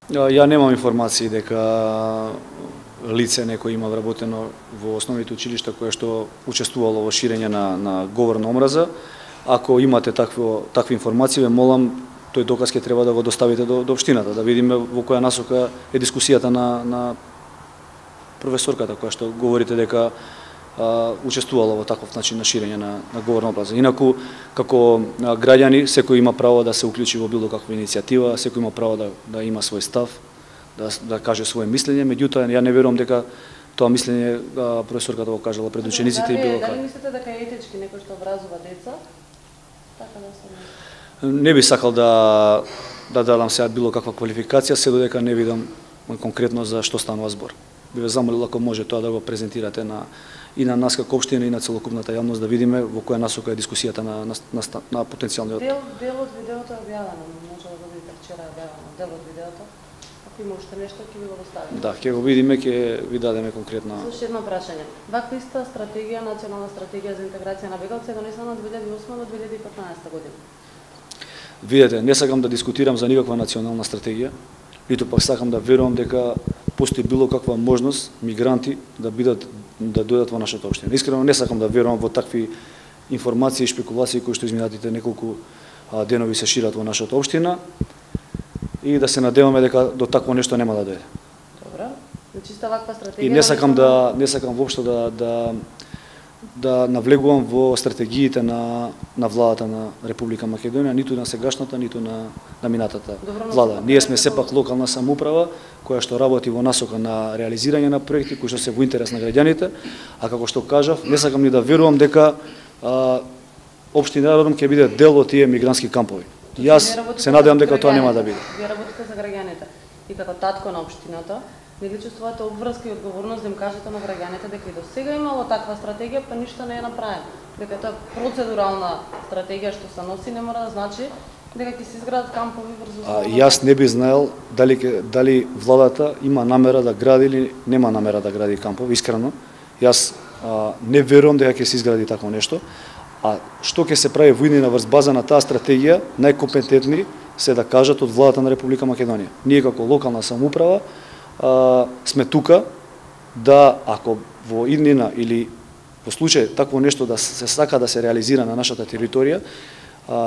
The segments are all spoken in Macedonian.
Ја немам информации дека лице некој има вработено во основните училишта кое што учествувало во ширење на говор на омраза. Ако имате такви информации, ве молам, тој доказ ќе треба да го доставите до општината, да видиме во која насока е дискусијата на професорката која што говорите дека учествувала во таков начин на ширење на говор на омраза. Инаку, како граѓани, секој има право да се уклучи во било каква иницијатива, секој има право да има свој став, да каже свое мислење, меѓутоа ја не верувам дека тоа мислење професорката го кажала пред учениците и било Дали мислите дека е етички некој што образува деца? Така да се не би сакал да дадам сега било каква квалификација, се додека не видам конкретно за што станува збор. Би ве замолил ако може тоа да го презентирате и на нас како општина и на целокупната јавност да видиме во која насока е дискусијата на потенцијалниот. Дел од видеото е објавено, може да го видите вчера е објавено, дел од видеото. Ако има уште нешто ќе ви го доставиме. Да, ќе го видиме, ќе ви дадеме конкретно. Слушай, едно прашање. Ваква иста стратегија, национална стратегија за интеграција на бегалци е донесена од 2008 до 2015 година. Видете, не сакам да дискутирам за никаква национална стратегија, ниту пак сакам да верувам дека постои било каква можност мигранти да дојдат во нашата општина. Искрено не сакам да верувам во такви информации и шпекулации кои што изминатите неколку денови се шират во нашата општина и да се надеваме дека до такво нешто нема да дојде. Добро. Значи ста ваква стратегија. И не сакам воопшто да навлегувам во стратегиите на владата на Република Македонија, ниту на сегашната, ниту на минатата влада. Ние сме сепак локална самоуправа која што работи во насока на реализирање на проекти кои што се во интерес на граѓаните, а како што кажав, не сакам ни да верувам дека општина Родом ќе биде дел од тие мигрантски кампови. Јас се надевам дека тоа нема да биде. Вие работите за граѓаните и како татко на општината, нели чувствувате обврска и одговорност да им кажете на граѓаните дека и до сега имало таква стратегија, па ништо не е направено. Дека тоа процедурална стратегија што се носи не мора да значи дека ќе се изградат кампови врз условно. Јас не би знаел дали владата има намера да гради или нема намера да гради кампови, искрено. Јас не верувам дека ќе се изгради такво нешто. А што ќе се прави во иднина врз база на таа стратегија, најкомпетентни се да кажат од владата на Република Македонија. Ние како локална самоуправа сме тука да, ако во иднина или во случај такво нешто да се сака да се реализира на нашата територија,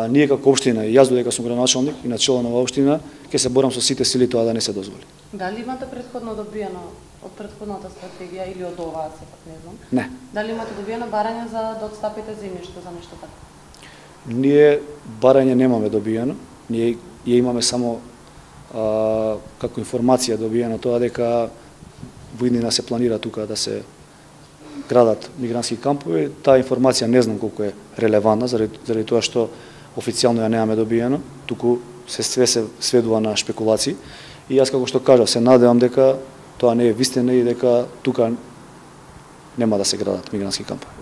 ние како општина, и јас додека сум градоначалник и начело на оваа општина, ќе се борам со сите сили тоа да не се дозволи. Дали имате претходно добиено од претходната стратегија или од оваа, сепак не знам? Не. Дали имате добиено барање за да отстапите земјиште за нешто така? Ние барање немаме добиено, ние ја имаме само како информација добиена тоа дека во иднина се планира тука да се градат мигрантски кампови. Таа информација не знам колку е релевантна заради тоа што официјално ја немаме добиено, туку све се сведува на шпекулации. И јас како што кажав, се надевам дека тоа не е вистина и дека тука нема да се градат мигрантски кампови.